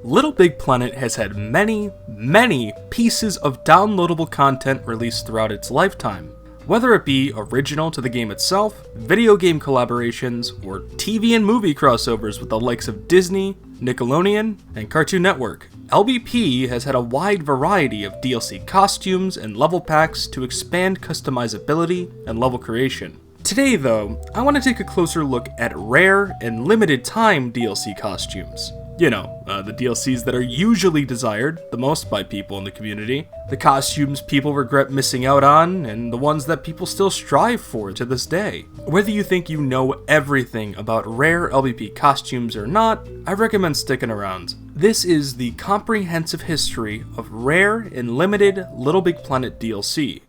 LittleBigPlanet has had many pieces of downloadable content released throughout its lifetime. Whether it be original to the game itself, video game collaborations, or TV and movie crossovers with the likes of Disney, Nickelodeon, and Cartoon Network, LBP has had a wide variety of DLC costumes and level packs to expand customizability and level creation. Today though, I want to take a closer look at rare and limited time DLC costumes. You know, the DLCs that are usually desired the most by people in the community, the costumes people regret missing out on, and the ones that people still strive for to this day. Whether you think you know everything about rare LBP costumes or not, I recommend sticking around. This is the comprehensive history of rare and limited LittleBigPlanet DLC.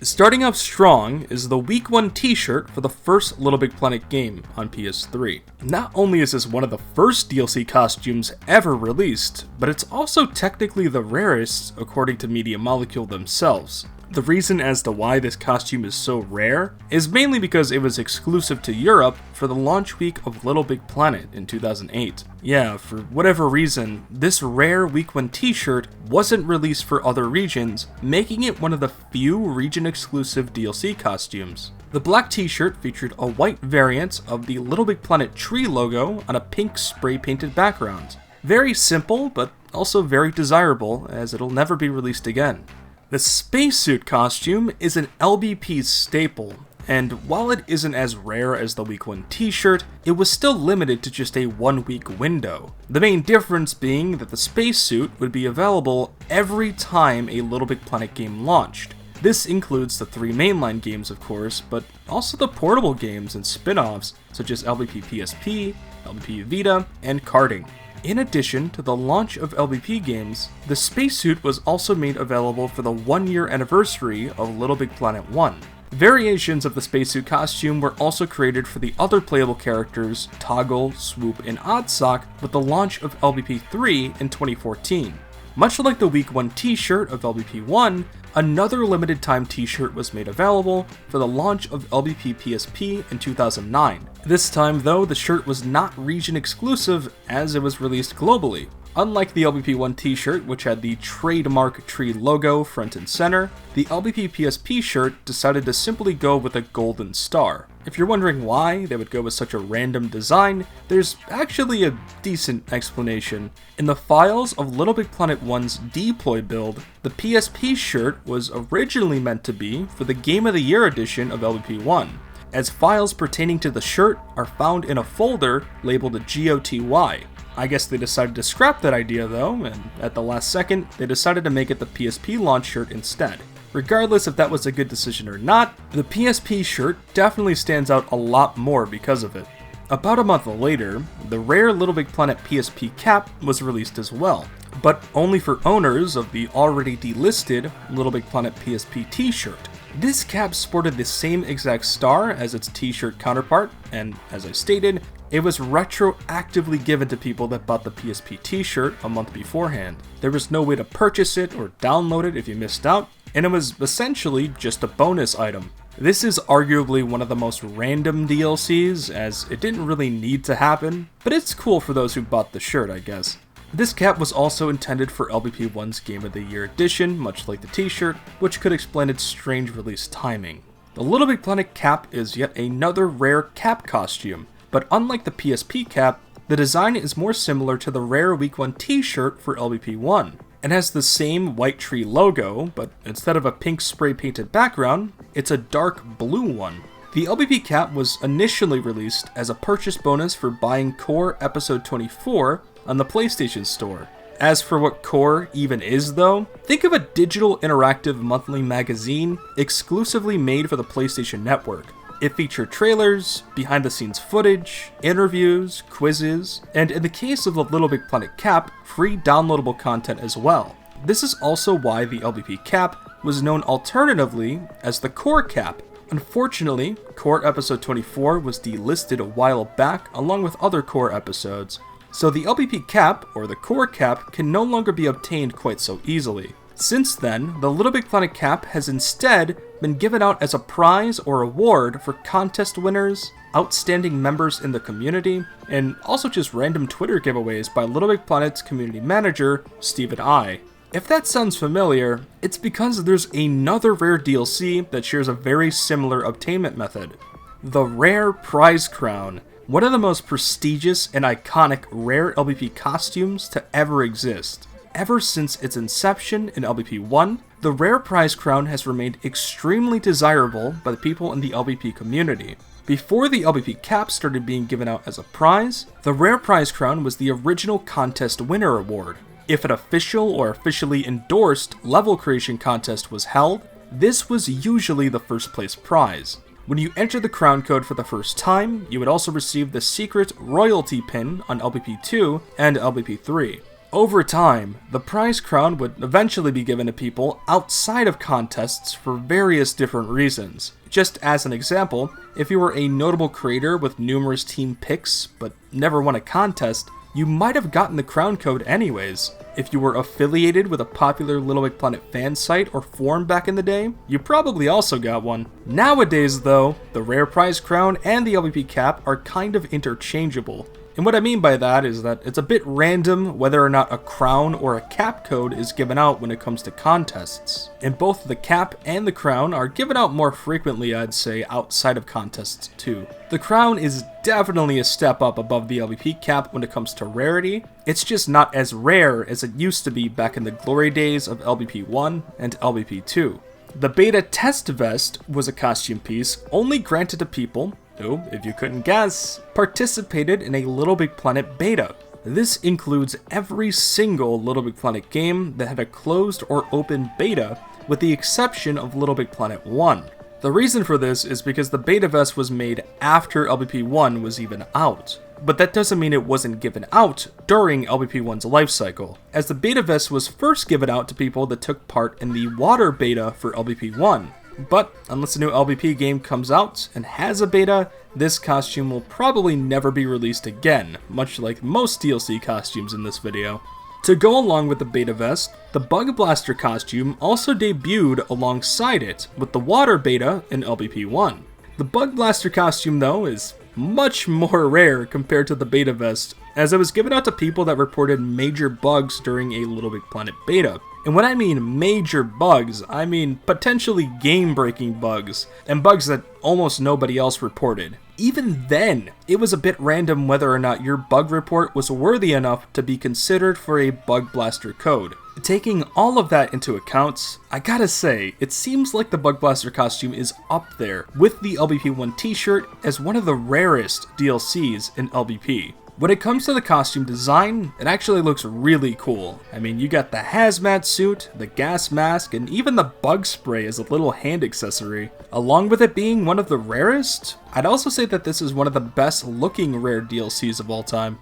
Starting off strong is the Week 1 t-shirt for the first LittleBigPlanet game on PS3. Not only is this one of the first DLC costumes ever released, but it's also technically the rarest according to Media Molecule themselves. The reason as to why this costume is so rare is mainly because it was exclusive to Europe for the launch week of LittleBigPlanet in 2008. Yeah, for whatever reason, this rare Week 1 t-shirt wasn't released for other regions, making it one of the few region-exclusive DLC costumes. The black t-shirt featured a white variant of the LittleBigPlanet tree logo on a pink spray-painted background. Very simple, but also very desirable, as it'll never be released again. The Spacesuit costume is an LBP staple, and while it isn't as rare as the Week 1 t-shirt, it was still limited to just a 1-week window. The main difference being that the Spacesuit would be available every time a LittleBigPlanet game launched. This includes the 3 mainline games of course, but also the portable games and spin-offs such as LBP PSP, LBP Vita, and Karting. In addition to the launch of LBP games, the Spacesuit was also made available for the 1-year anniversary of LittleBigPlanet 1. Variations of the Spacesuit costume were also created for the other playable characters Toggle, Swoop, and Oddsock with the launch of LBP 3 in 2014. Much like the Week 1 t-shirt of LBP 1, another limited time t-shirt was made available for the launch of LBP PSP in 2009. This time though, the shirt was not region exclusive as it was released globally. Unlike the LBP 1 t-shirt, which had the trademark tree logo front and center, the LBP PSP shirt decided to simply go with a golden star. If you're wondering why they would go with such a random design, there's actually a decent explanation. In the files of LittleBigPlanet 1's deploy build, the PSP shirt was originally meant to be for the Game of the Year edition of LBP 1, as files pertaining to the shirt are found in a folder labeled GOTY. I guess they decided to scrap that idea though, and at the last second, they decided to make it the PSP launch shirt instead. Regardless if that was a good decision or not, the PSP shirt definitely stands out a lot more because of it. About a month later, the rare LittleBigPlanet PSP Cap was released as well, but only for owners of the already delisted LittleBigPlanet PSP t-shirt. This cap sported the same exact star as its t-shirt counterpart, and as I stated, it was retroactively given to people that bought the PSP t-shirt a month beforehand. There was no way to purchase it or download it if you missed out, and it was essentially just a bonus item. This is arguably one of the most random DLCs, as it didn't really need to happen, but it's cool for those who bought the shirt, I guess. This cap was also intended for LBP 1's Game of the Year edition, much like the t-shirt, which could explain its strange release timing. The LittleBigPlanet Cap is yet another rare cap costume, but unlike the PSP cap, the design is more similar to the rare Week 1 t-shirt for LBP 1. It has the same white tree logo, but instead of a pink spray-painted background, it's a dark blue one. The LBP cap was initially released as a purchase bonus for buying Qore Episode 24 on the PlayStation Store. As for what Qore even is though, think of a digital interactive monthly magazine exclusively made for the PlayStation Network. It featured trailers, behind-the-scenes footage, interviews, quizzes, and in the case of the LittleBigPlanet Cap, free downloadable content as well. This is also why the LBP Cap was known alternatively as the Qore Cap. Unfortunately, Qore Episode 24 was delisted a while back along with other Qore episodes, so the LBP Cap, or the Qore Cap, can no longer be obtained quite so easily. Since then, the LittleBigPlanet Cap has instead been given out as a prize or award for contest winners, outstanding members in the community, and also just random Twitter giveaways by LittleBigPlanet's community manager, Stephen I. If that sounds familiar, it's because there's another rare DLC that shares a very similar obtainment method. The Rare Prize Crown, one of the most prestigious and iconic rare LBP costumes to ever exist. Ever since its inception in LBP 1, the Rare Prize Crown has remained extremely desirable by the people in the LBP community. Before the LBP Cap started being given out as a prize, the Rare Prize Crown was the original contest winner award. If an official or officially endorsed level creation contest was held, this was usually the first place prize. When you enter the crown code for the first time, you would also receive the secret royalty pin on LBP 2 and LBP 3. Over time, the prize crown would eventually be given to people outside of contests for various different reasons. Just as an example, if you were a notable creator with numerous team picks but never won a contest, you might have gotten the crown code anyways. If you were affiliated with a popular LittleBigPlanet fan site or forum back in the day, you probably also got one. Nowadays though, the Rare Prize Crown and the LBP Cap are kind of interchangeable. And what I mean by that is that it's a bit random whether or not a crown or a cap code is given out when it comes to contests. And both the cap and the crown are given out more frequently, I'd say, outside of contests too. The crown is definitely a step up above the LBP cap when it comes to rarity. It's just not as rare as it used to be back in the glory days of LBP 1 and LBP 2. The Beta Test Vest was a costume piece only granted to people who, if you couldn't guess, participated in a LittleBigPlanet beta. This includes every single LittleBigPlanet game that had a closed or open beta, with the exception of LittleBigPlanet 1. The reason for this is because the beta vest was made after LBP 1 was even out. But that doesn't mean it wasn't given out during LBP 1's life cycle, as the beta vest was first given out to people that took part in the water beta for LBP 1. But unless a new LBP game comes out and has a beta, this costume will probably never be released again, much like most DLC costumes in this video. To go along with the beta vest, the Bug Blaster costume also debuted alongside it with the water beta in LBP 1. The Bug Blaster costume though is much more rare compared to the beta vest, as it was given out to people that reported major bugs during a LittleBigPlanet beta. And when I mean major bugs, I mean potentially game-breaking bugs, and bugs that almost nobody else reported. Even then, it was a bit random whether or not your bug report was worthy enough to be considered for a Bug Blaster code. Taking all of that into account, I gotta say, it seems like the Bug Blaster costume is up there with the LBP1 t-shirt as one of the rarest DLCs in LBP. When it comes to the costume design, it actually looks really cool. I mean, you got the hazmat suit, the gas mask, and even the bug spray as a little hand accessory. Along with it being one of the rarest, I'd also say that this is one of the best looking rare DLCs of all time.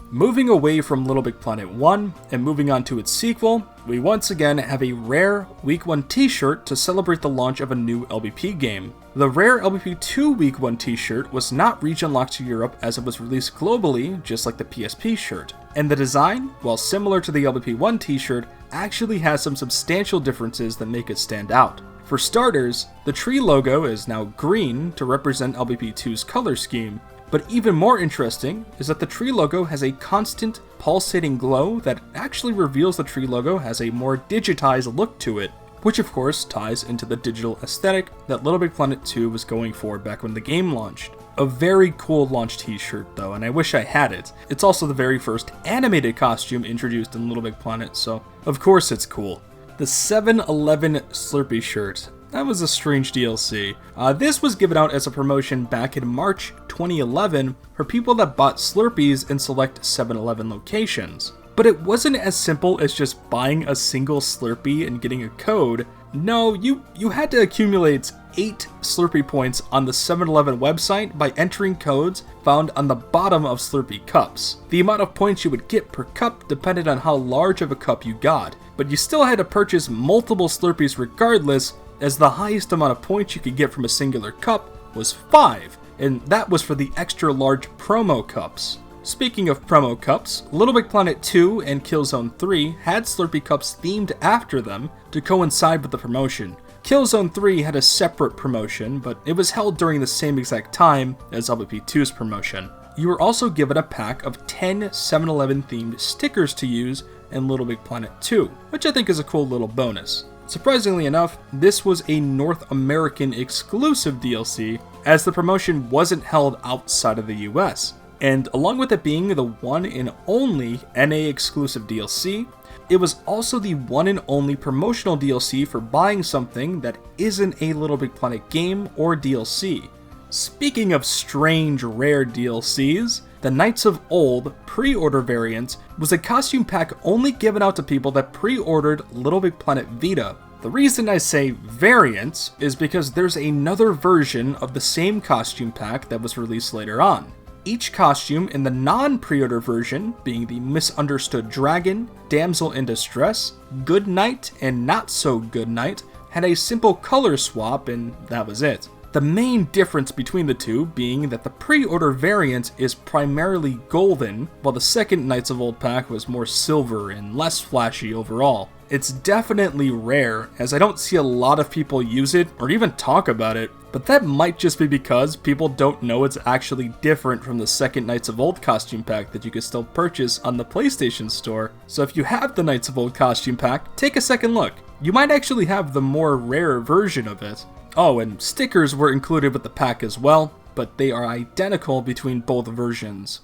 Moving away from LittleBigPlanet 1 and moving on to its sequel, we once again have a rare Week 1 t-shirt to celebrate the launch of a new LBP game. The rare LBP 2 Week 1 t-shirt was not region locked to Europe as it was released globally, just like the PSP shirt. And the design, while similar to the LBP 1 t-shirt, actually has some substantial differences that make it stand out. For starters, the tree logo is now green to represent LBP 2's color scheme. But even more interesting is that the tree logo has a constant pulsating glow that actually reveals the tree logo has a more digitized look to it, which of course ties into the digital aesthetic that LittleBigPlanet 2 was going for back when the game launched. A very cool launch t-shirt though, and I wish I had it. It's also the very first animated costume introduced in LittleBigPlanet, so of course it's cool. The 7-Eleven Slurpee shirt. That was a strange DLC. This was given out as a promotion back in March 2011 for people that bought Slurpees in select 7-Eleven locations. But it wasn't as simple as just buying a single Slurpee and getting a code. No, you had to accumulate 8 Slurpee points on the 7-Eleven website by entering codes found on the bottom of Slurpee cups. The amount of points you would get per cup depended on how large of a cup you got, but you still had to purchase multiple Slurpees regardless, as the highest amount of points you could get from a singular cup was 5, and that was for the extra large promo cups. Speaking of promo cups, LittleBigPlanet 2 and Killzone 3 had Slurpee cups themed after them to coincide with the promotion. Killzone 3 had a separate promotion, but it was held during the same exact time as LBP 2's promotion. You were also given a pack of 10 7-Eleven themed stickers to use in LittleBigPlanet 2, which I think is a cool little bonus. Surprisingly enough, this was a North American exclusive DLC, as the promotion wasn't held outside of the US. And along with it being the one and only NA exclusive DLC, it was also the one and only promotional DLC for buying something that isn't a LittleBigPlanet game or DLC. Speaking of strange rare DLCs, the Knights of Old pre-order variant was a costume pack only given out to people that pre-ordered LittleBigPlanet Vita. The reason I say variant is because there's another version of the same costume pack that was released later on. Each costume in the non-pre-order version, being the Misunderstood Dragon, Damsel in Distress, Good Knight, and Not So Good Knight, had a simple color swap, and that was it. The main difference between the two being that the pre-order variant is primarily golden, while the second Knights of Old pack was more silver and less flashy overall. It's definitely rare, as I don't see a lot of people use it or even talk about it, but that might just be because people don't know it's actually different from the second Knights of Old costume pack that you can still purchase on the PlayStation Store. So if you have the Knights of Old costume pack, take a second look. You might actually have the more rare version of it. Oh, and stickers were included with the pack as well, but they are identical between both versions.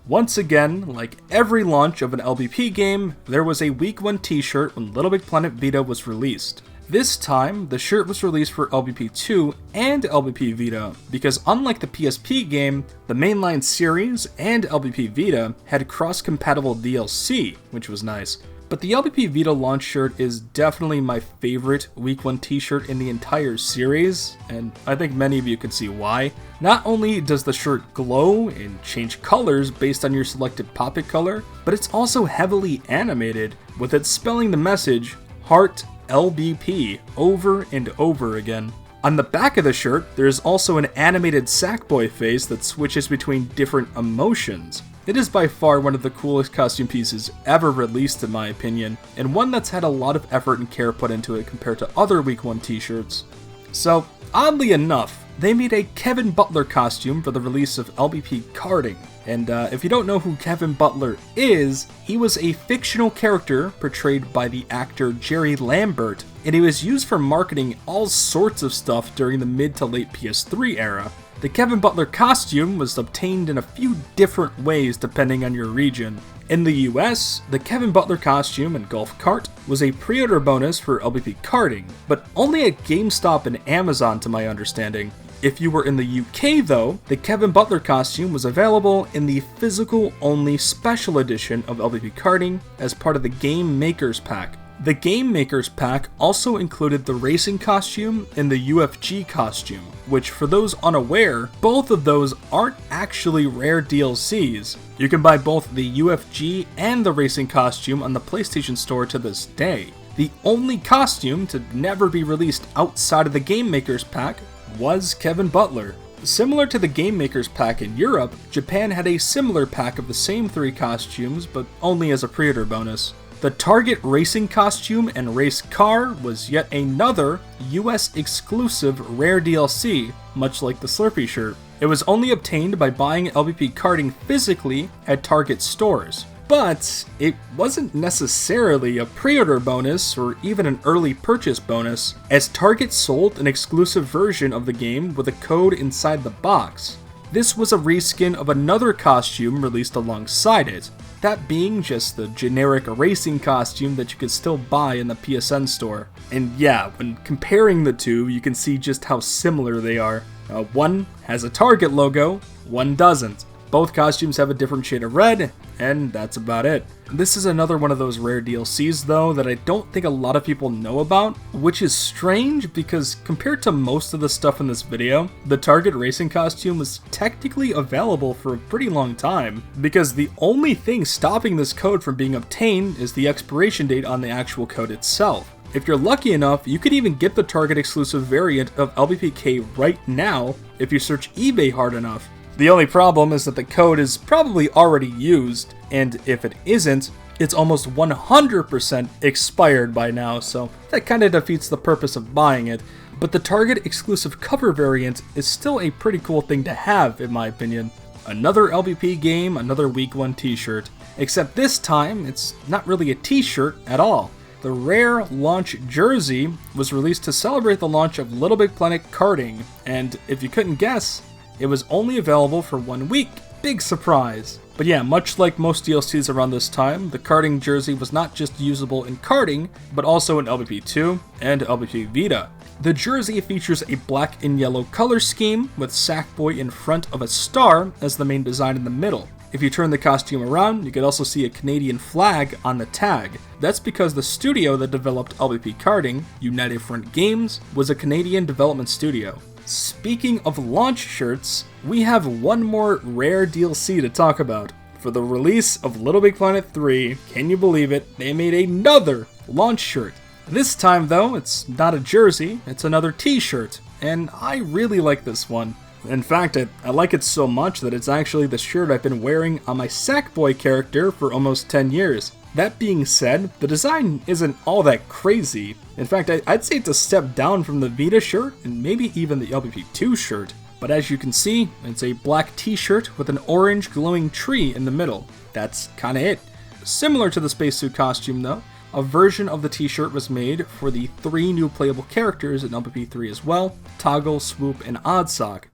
Once again, like every launch of an LBP game, there was a Week 1 t-shirt when LittleBigPlanet Vita was released. This time, the shirt was released for LBP 2 and LBP Vita, because unlike the PSP game, the mainline series and LBP Vita had cross-compatible DLC, which was nice. But the LBP Vita launch shirt is definitely my favorite Week 1 t-shirt in the entire series, and I think many of you can see why. Not only does the shirt glow and change colors based on your selected poppet color, but it's also heavily animated, with it spelling the message, Heart LBP, over and over again. On the back of the shirt, there's also an animated Sackboy face that switches between different emotions. It is by far one of the coolest costume pieces ever released in my opinion, and one that's had a lot of effort and care put into it compared to other Week 1 t-shirts. So, oddly enough, they made a Kevin Butler costume for the release of LBP Karting. And if you don't know who Kevin Butler is, he was a fictional character portrayed by the actor Jerry Lambert, and he was used for marketing all sorts of stuff during the mid to late PS3 era. The Kevin Butler costume was obtained in a few different ways depending on your region. In the US, the Kevin Butler costume and golf cart was a pre-order bonus for LBP Karting, but only at GameStop and Amazon to my understanding. If you were in the UK though, the Kevin Butler costume was available in the physical-only special edition of LBP Karting as part of the Game Makers Pack. The Game Makers Pack also included the racing costume and the UFG costume, which for those unaware, both of those aren't actually rare DLCs. You can buy both the UFG and the racing costume on the PlayStation Store to this day. The only costume to never be released outside of the Game Makers Pack was Kevin Butler. Similar to the Game Makers Pack in Europe, Japan had a similar pack of the same three costumes, but only as a pre-order bonus. The Target racing costume and race car was yet another US exclusive rare DLC, much like the Slurpee shirt. It was only obtained by buying LBP Karting physically at Target stores. But it wasn't necessarily a pre-order bonus or even an early purchase bonus, as Target sold an exclusive version of the game with a code inside the box. This was a reskin of another costume released alongside it, that being just the generic racing costume that you could still buy in the PSN store. And yeah, when comparing the two, you can see just how similar they are. One has a Target logo, one doesn't. Both costumes have a different shade of red, and that's about it. This is another one of those rare DLCs though that I don't think a lot of people know about, which is strange because compared to most of the stuff in this video, the Target racing costume was technically available for a pretty long time, because the only thing stopping this code from being obtained is the expiration date on the actual code itself. If you're lucky enough, you could even get the Target exclusive variant of LBPK right now if you search eBay hard enough. The only problem is that the code is probably already used, and if it isn't, it's almost 100% expired by now, so that kinda defeats the purpose of buying it. But the Target exclusive cover variant is still a pretty cool thing to have, in my opinion. Another LBP game, another Week 1 t-shirt. Except this time, it's not really a t-shirt at all. The rare launch jersey was released to celebrate the launch of LittleBigPlanet Karting, and if you couldn't guess, it was only available for 1 week. Big surprise. But yeah, much like most DLCs around this time, the karting jersey was not just usable in karting, but also in LBP 2 and LBP Vita. The jersey features a black and yellow color scheme, with Sackboy in front of a star as the main design in the middle. If you turn the costume around, you can also see a Canadian flag on the tag. That's because the studio that developed LBP Karting, United Front Games, was a Canadian development studio. Speaking of launch shirts, we have one more rare DLC to talk about. For the release of LittleBigPlanet 3, can you believe it, they made another launch shirt. This time though, it's not a jersey, it's another t-shirt, and I really like this one. In fact, I like it so much that it's actually the shirt I've been wearing on my Sackboy character for almost 10 years. That being said, the design isn't all that crazy. In fact, I'd say it's a step down from the Vita shirt, and maybe even the LBP 2 shirt. But as you can see, it's a black t-shirt with an orange glowing tree in the middle. That's kinda it. Similar to the spacesuit costume though, a version of the t-shirt was made for the 3 new playable characters in LBP 3 as well, Toggle, Swoop, and Oddsock.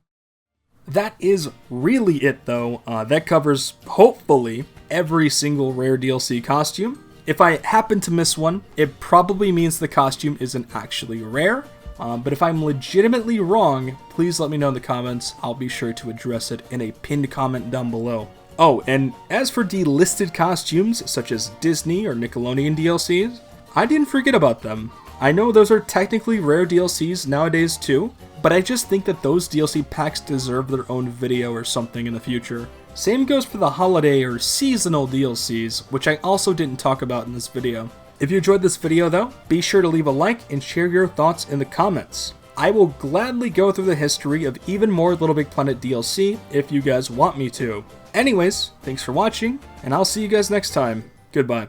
That is really it though. That covers, hopefully, every single rare DLC costume. If I happen to miss one, it probably means the costume isn't actually rare. But if I'm legitimately wrong, please let me know in the comments. I'll be sure to address it in a pinned comment down below. Oh, and as for delisted costumes, such as Disney or Nickelodeon DLCs, I didn't forget about them. I know those are technically rare DLCs nowadays too, but I just think that those DLC packs deserve their own video or something in the future. Same goes for the holiday or seasonal DLCs, which I also didn't talk about in this video. If you enjoyed this video though, be sure to leave a like and share your thoughts in the comments. I will gladly go through the history of even more LittleBigPlanet DLC if you guys want me to. Anyways, thanks for watching, and I'll see you guys next time. Goodbye.